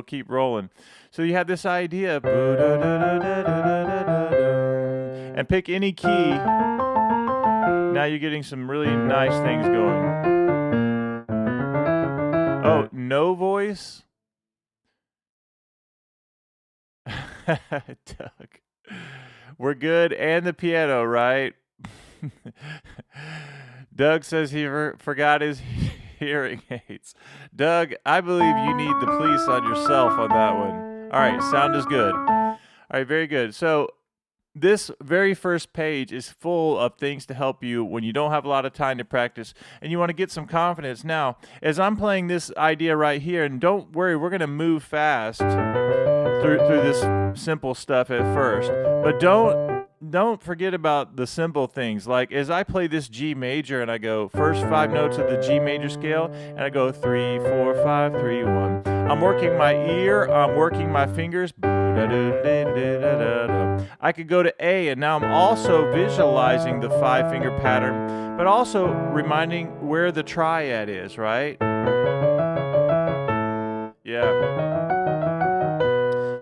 keep rolling. So you have this idea of and pick any key. Now you're getting some really nice things going. Oh, no voice? Doug. We're good. And the piano, right? Doug says he forgot his hearing aids. Doug, I believe you need the police on yourself on that one. All right, sound is good. All right, very good. So this very first page is full of things to help you when you don't have a lot of time to practice and you want to get some confidence. Now, as I'm playing this idea right here, and don't worry, we're going to move fast through this simple stuff at first, but don't forget about the simple things. Like as I play this G major and I go first 5 notes of the G major scale and I go 3, 4, 5, 3, 1. I'm working my ear, I'm working my fingers. I could go to A, and now I'm also visualizing the 5-finger pattern, but also reminding where the triad is, right? Yeah.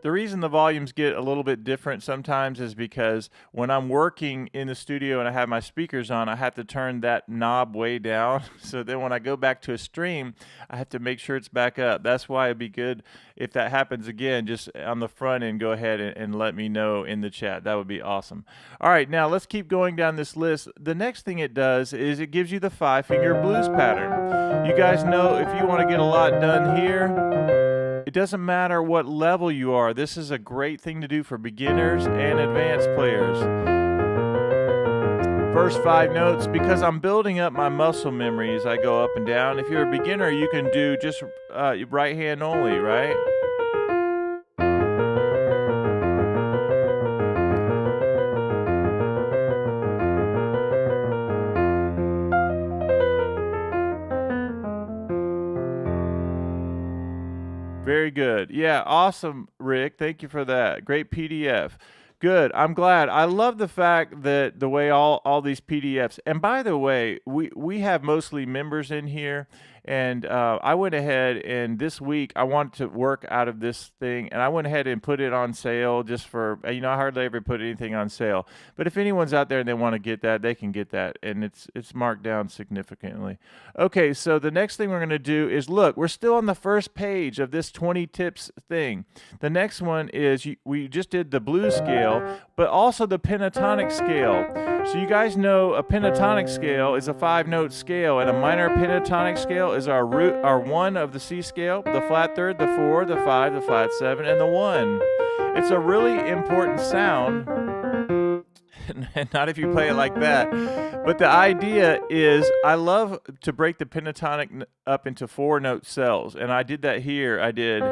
The reason the volumes get a little bit different sometimes is because when I'm working in the studio and I have my speakers on, I have to turn that knob way down. So then when I go back to a stream, I have to make sure it's back up. That's why it'd be good if that happens again, just on the front end, go ahead and let me know in the chat. That would be awesome. All right, now let's keep going down this list. The next thing it does is it gives you the 5-finger blues pattern. You guys know if you want to get a lot done here, it doesn't matter what level you are. This is a great thing to do for beginners and advanced players. First 5 notes, because I'm building up my muscle memory as I go up and down. If you're a beginner, you can do just right hand only, right? Very good. Yeah, awesome, Rick. Thank you for that. Great PDF. Good. I'm glad. I love the fact that the way all these PDFs, and by the way, we have mostly members in here, and I went ahead and this week I wanted to work out of this thing, and I went ahead and put it on sale just for, I hardly ever put anything on sale. But if anyone's out there and they want to get that, they can get that, and it's marked down significantly. Okay, so the next thing we're going to do is, look, we're still on the first page of this 20 tips thing. The next one is, we just did the blues scale, but also the pentatonic scale. So you guys know a pentatonic scale is a 5-note scale, and a minor pentatonic scale is our 1 of the C scale, the flat third, the 4, the 5, the flat 7, and the 1. It's a really important sound, and not if you play it like that. But the idea is, I love to break the pentatonic up into 4-note cells, and I did that here. I did.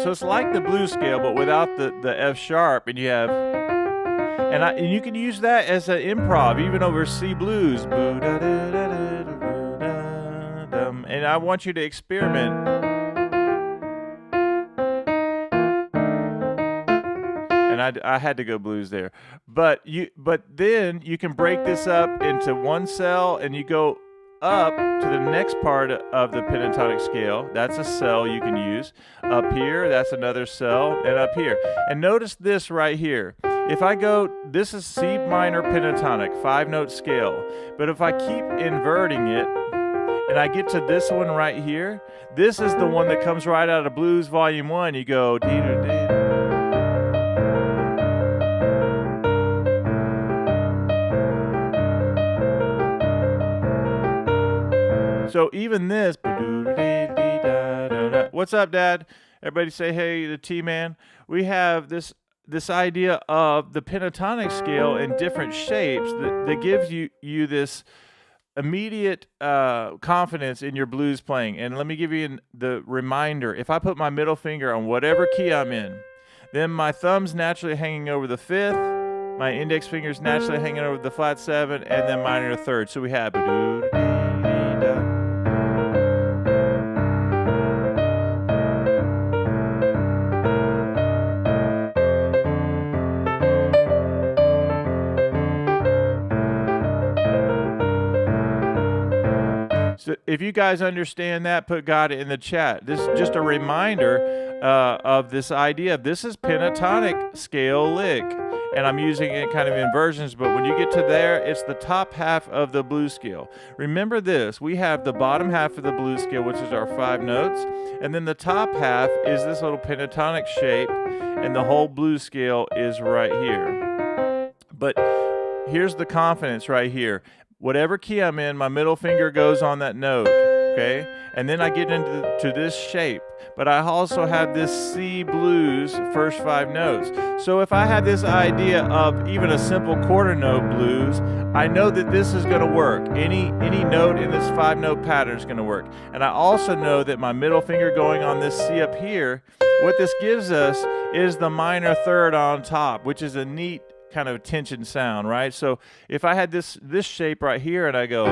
So it's like the blues scale, but without the F sharp, and you have, and you can use that as an improv, even over C blues. And I want you to experiment. And I had to go blues there, but then you can break this up into 1 cell, and you go up to the next part of the pentatonic scale. That's a cell you can use. Up here, that's another cell, and up here. And notice this right here. If I go, this is C minor pentatonic, 5-note scale. But if I keep inverting it, and I get to this one right here, this is the one that comes right out of Blues Volume 1. You go, dee-doo-dee-doo. So even this, what's up, Dad? Everybody say hey to T-Man. We have this idea of the pentatonic scale in different shapes that gives you this immediate confidence in your blues playing. And let me give you the reminder. If I put my middle finger on whatever key I'm in, then my thumb's naturally hanging over the 5th, my index finger's naturally hanging over the flat 7, and then minor 3rd. So we have So if you guys understand that, put got it in the chat. This is just a reminder of this idea. This is pentatonic scale lick, and I'm using it kind of in versions, but when you get to there, it's the top half of the blues scale. Remember this, we have the bottom half of the blues scale, which is our 5 notes, and then the top half is this little pentatonic shape, and the whole blues scale is right here. But here's the confidence right here. Whatever key I'm in, my middle finger goes on that note, okay? And then I get into this shape. But I also have this C blues first 5 notes. So if I had this idea of even a simple quarter note blues, I know that this is going to work. Any note in this 5 note pattern is going to work. And I also know that my middle finger going on this C up here, what this gives us is the minor third on top, which is a neat kind of tension sound, right? So if I had this shape right here and I go,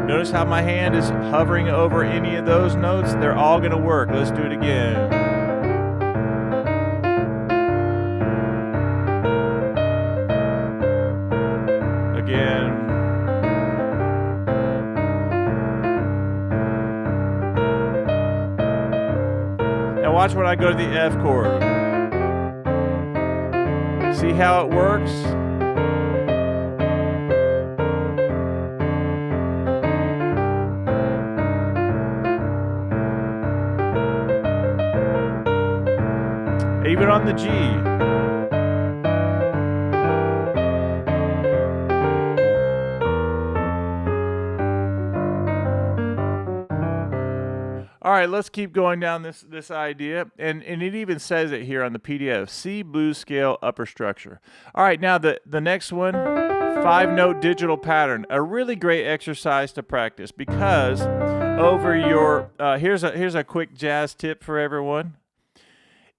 notice how my hand is hovering over any of those notes? They're all going to work. Let's do it again. Again. Now watch when I go to the F chord. See how it works? Even on the G. All right, let's keep going down this idea, and it even says it here on the PDF, C blues scale upper structure. All right, now the next one, 5-note digital pattern, a really great exercise to practice because over your, here's a quick jazz tip for everyone,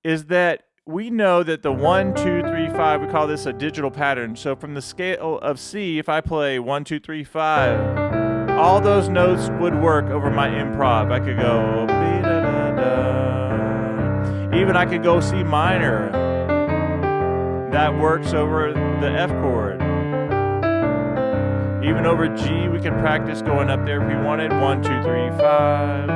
is that we know that the 1, 2, 3, 5, we call this a digital pattern. So from the scale of C, if I play 1, 2, 3, 5, all those notes would work over my improv. I could go be-da-da-da. Even I could go C minor. That works over the F chord. Even over G, we can practice going up there if we wanted. 1, 2, 3, 5.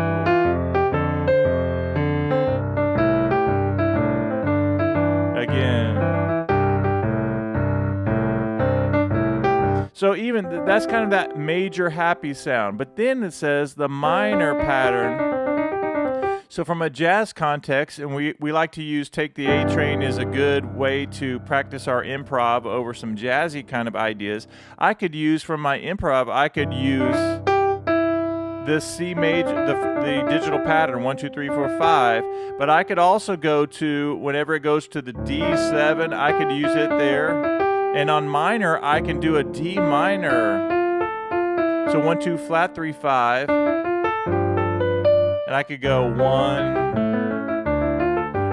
Again. So even that's kind of that major happy sound. But then it says the minor pattern. So from a jazz context, and we like to use Take the A Train is a good way to practice our improv over some jazzy kind of ideas. I could use from my improv, I could use this C major, the digital pattern, 1, 2, 3, 4, 5, but I could also go to, whenever it goes to the D7, I could use it there. And on minor, I can do a D minor. So 1, 2, flat, 3, 5. And I could go 1.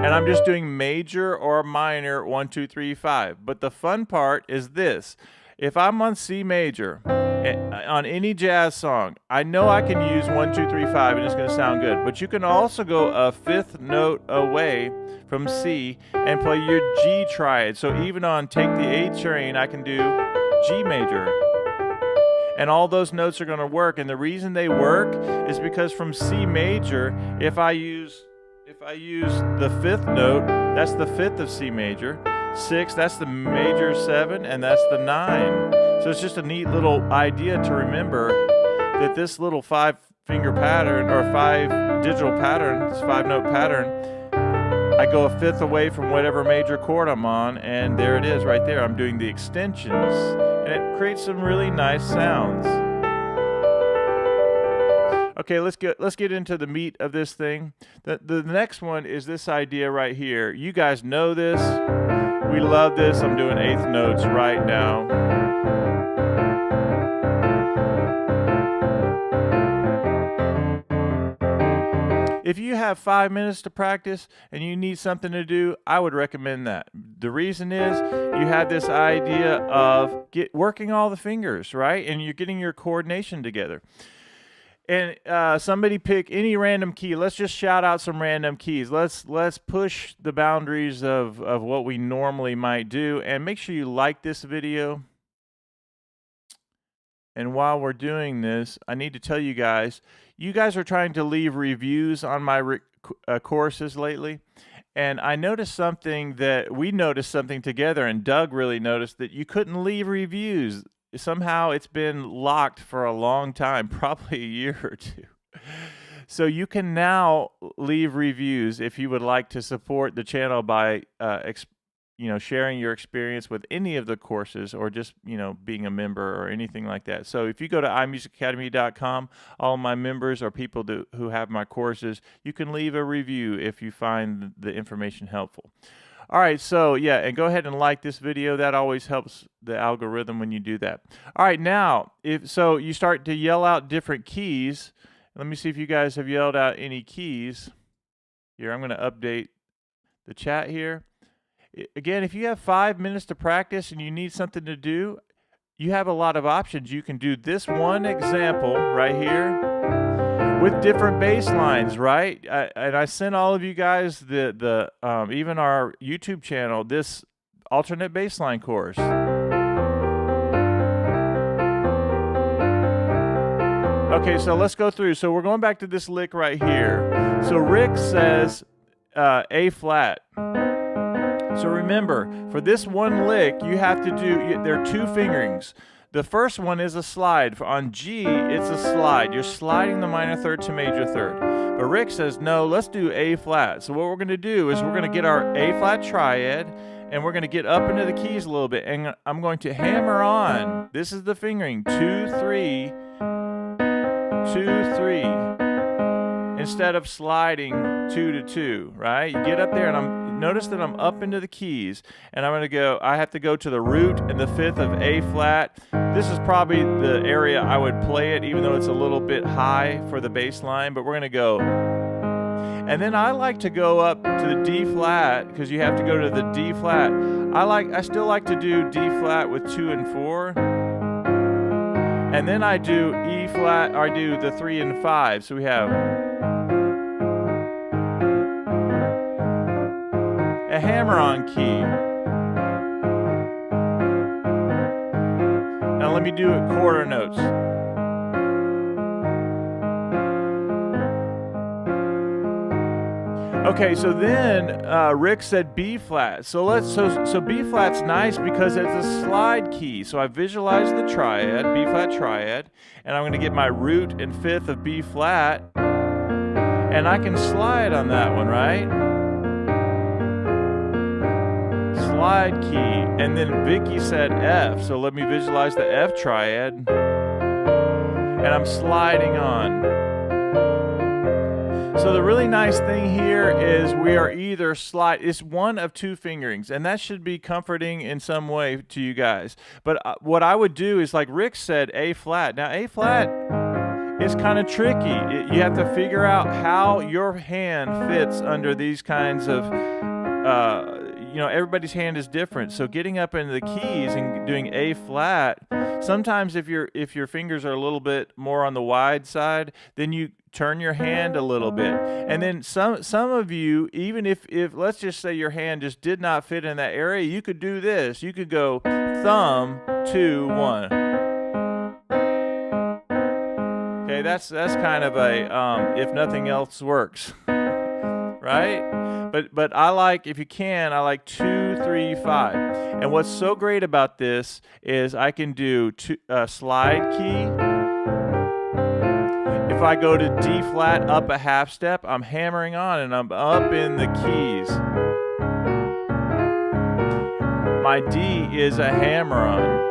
And I'm just doing major or minor, 1, 2, 3, 5. But the fun part is this. If I'm on C major, on any jazz song, I know I can use 1, 2, 3, 5 and it's going to sound good. But you can also go a 5th note away from C and play your G triad. So even on Take the A Train, I can do G major. And all those notes are going to work. And the reason they work is because from C major, if I use the 5th note, that's the 5th of C major. 6, that's the major 7, and that's the 9. So it's just a neat little idea to remember that this little 5-finger pattern or 5 digital pattern, this 5-note pattern, I go a 5th away from whatever major chord I'm on, and there it is right there. I'm doing the extensions, and it creates some really nice sounds. Okay, let's get into the meat of this thing. The next one is this idea right here. You guys know this. We love this. I'm doing 8th notes right now. If you have 5 minutes to practice and you need something to do, I would recommend that. The reason is you have this idea of working all the fingers, right? And you're getting your coordination together. And somebody pick any random key. Let's just shout out some random keys. Let's push the boundaries of what we normally might do. And make sure you like this video. and while we're doing this, I need to tell you guys are trying to leave reviews on my courses lately. And I noticed something that we noticed something together, and Doug really noticed that you couldn't leave reviews. Somehow it's been locked for a long time, probably a year or two. So you can now leave reviews if you would like to support the channel by sharing your experience with any of the courses, or just, being a member or anything like that. So if you go to iMusicAcademy.com, all my members or people who have my courses, you can leave a review if you find the information helpful. All right, so yeah, and go ahead and like this video. That always helps the algorithm when you do that. All right, now, so you start to yell out different keys. Let me see if you guys have yelled out any keys. Here, I'm going to update the chat here. Again, if you have 5 minutes to practice and you need something to do, you have a lot of options. You can do this one example right here with different bass lines, right? And I sent all of you guys even our YouTube channel, this alternate bass line course. Okay, so let's go through. So we're going back to this lick right here. So Rick says A flat. So remember, for this one lick, you have to do, there are 2 fingerings. The first one is a slide. On G, it's a slide. You're sliding the minor third to major third. But Rick says, no, let's do A flat. So what we're going to do is we're going to get our A flat triad, and we're going to get up into the keys a little bit. And I'm going to hammer on. This is the fingering, 2, 3, 2, 3. Instead of sliding 2 to 2, right? You get up there, and notice that I'm up into the keys, and I have to go to the root and the 5th of A flat. This is probably the area I would play it, even though it's a little bit high for the bass line, but we're gonna go. And then I like to go up to the D flat, because you have to go to the D flat. I still like to do D flat with 2 and 4. And then I do E flat, or I do the 3 and 5. So we have a hammer-on key. Now let me do it quarter notes. Okay, so then Rick said B flat. So B flat's nice because it's a slide key. So I visualize the triad, B flat triad, and I'm going to get my root and 5th of B flat, and I can slide on that one, right? Slide key. And then Vicky said F, so let me visualize the F triad, and I'm sliding on. So the really nice thing here is we are either it's one of 2 fingerings, and that should be comforting in some way to you guys. But what I would do is, like Rick said, A flat. Now A flat is kind of tricky. You have to figure out how your hand fits under these kinds of everybody's hand is different. So getting up into the keys and doing A flat, sometimes if your fingers are a little bit more on the wide side, then you turn your hand a little bit. And then some of you, even if let's just say your hand just did not fit in that area, you could do this. You could go thumb, 2, 1. Okay, that's kind of a if nothing else works. Right? But I like, if you can, I like 2, 3, 5. And what's so great about this is I can do slide key. If I go to D flat up a half step, I'm hammering on and I'm up in the keys. My D is a hammer on.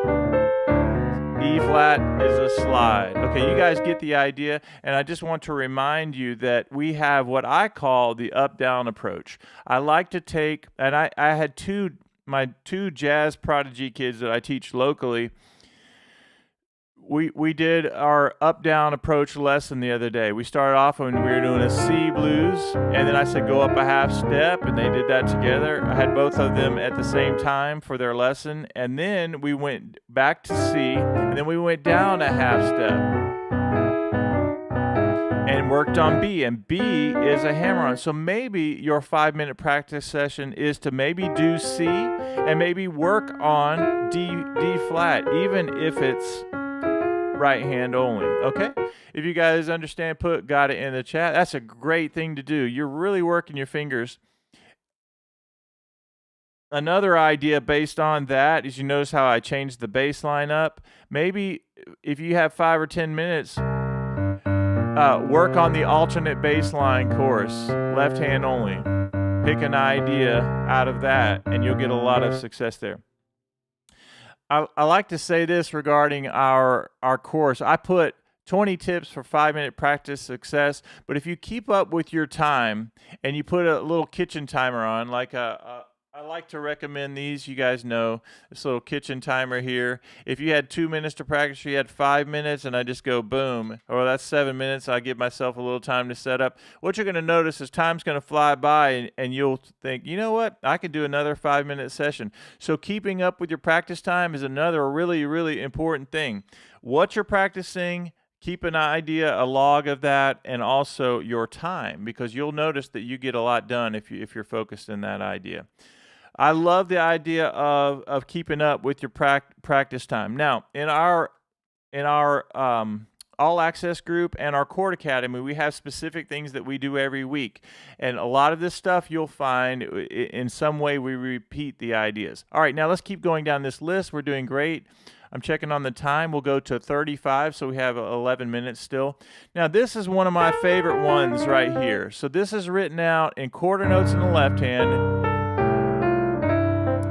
E flat is a slide. Okay, you guys get the idea, and I just want to remind you that we have what I call the up-down approach. I like to take, and I had my two jazz prodigy kids that I teach locally. We did our up-down approach lesson the other day. We started off when we were doing a C blues, and then I said go up a half step, and they did that together. I had both of them at the same time for their lesson, and then we went back to C, and then we went down a half step and worked on B, and B is a hammer-on. So maybe your 5-minute practice session is to maybe do C and maybe work on D flat, even if it's right hand only. Okay? If you guys understand, got it in the chat. That's a great thing to do. You're really working your fingers. Another idea based on that is, you notice how I changed the bass line up. Maybe if you have 5 or 10 minutes, work on the alternate bass line chorus, left hand only. Pick an idea out of that, and you'll get a lot of success there. I like to say this regarding our course. I put 20 tips for 5-minute practice success, but if you keep up with your time and you put a little kitchen timer on, like I like to recommend these. You guys know this little kitchen timer here. If you had 2 minutes to practice, you had 5 minutes, and I just go boom, or that's 7 minutes. I give myself a little time to set up. What you're going to notice is time's going to fly by, and you'll think, you know what, I could do another 5-minute session. So keeping up with your practice time is another really, really important thing. What you're practicing, keep an idea, a log of that, and also your time, because you'll notice that you get a lot done if you're focused in that idea. I love the idea of keeping up with your practice time. Now, in our All Access group and our Chord Academy, we have specific things that we do every week. And a lot of this stuff you'll find in some way we repeat the ideas. All right, now let's keep going down this list. We're doing great. I'm checking on the time. We'll go to 35, so we have 11 minutes still. Now, this is one of my favorite ones right here. So this is written out in quarter notes in the left hand.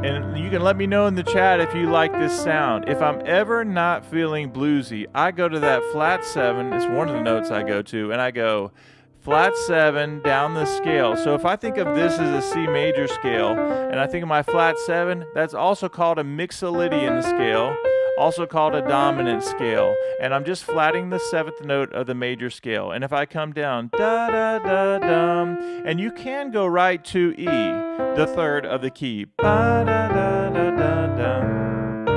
And you can let me know in the chat if you like this sound. If I'm ever not feeling bluesy, I go to that flat 7. It's one of the notes I go to, and I go flat 7 down the scale. So if I think of this as a C major scale, and I think of my flat 7, that's also called a Mixolydian scale, also called a dominant scale. And I'm just flatting the 7th note of the major scale. And if I come down, da da da dum, and you can go right to E, the 3rd of the key. Ba da da da da dum.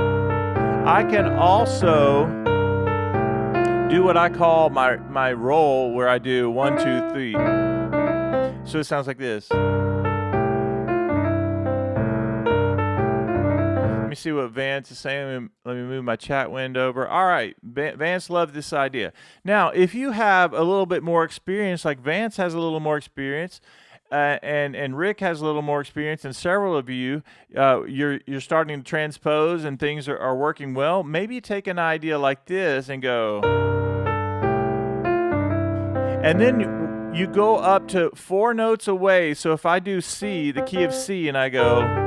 I can also do what I call my roll, where I do 1, 2, 3. So it sounds like this. Let me see what Vance is saying. Let me move my chat window over. All right, Vance loved this idea. Now, if you have a little bit more experience, like Vance has a little more experience, and Rick has a little more experience, and several of you, you're starting to transpose and things are working well, maybe you take an idea like this and go, and then you go up to 4 notes away. So if I do C, the key of C, and I go,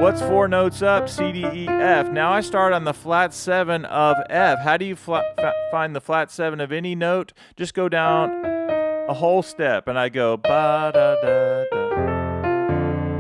what's 4 notes up? C, D, E, F. Now I start on the flat 7 of F. How do you find the flat 7 of any note? Just go down a whole step, and I go ba da da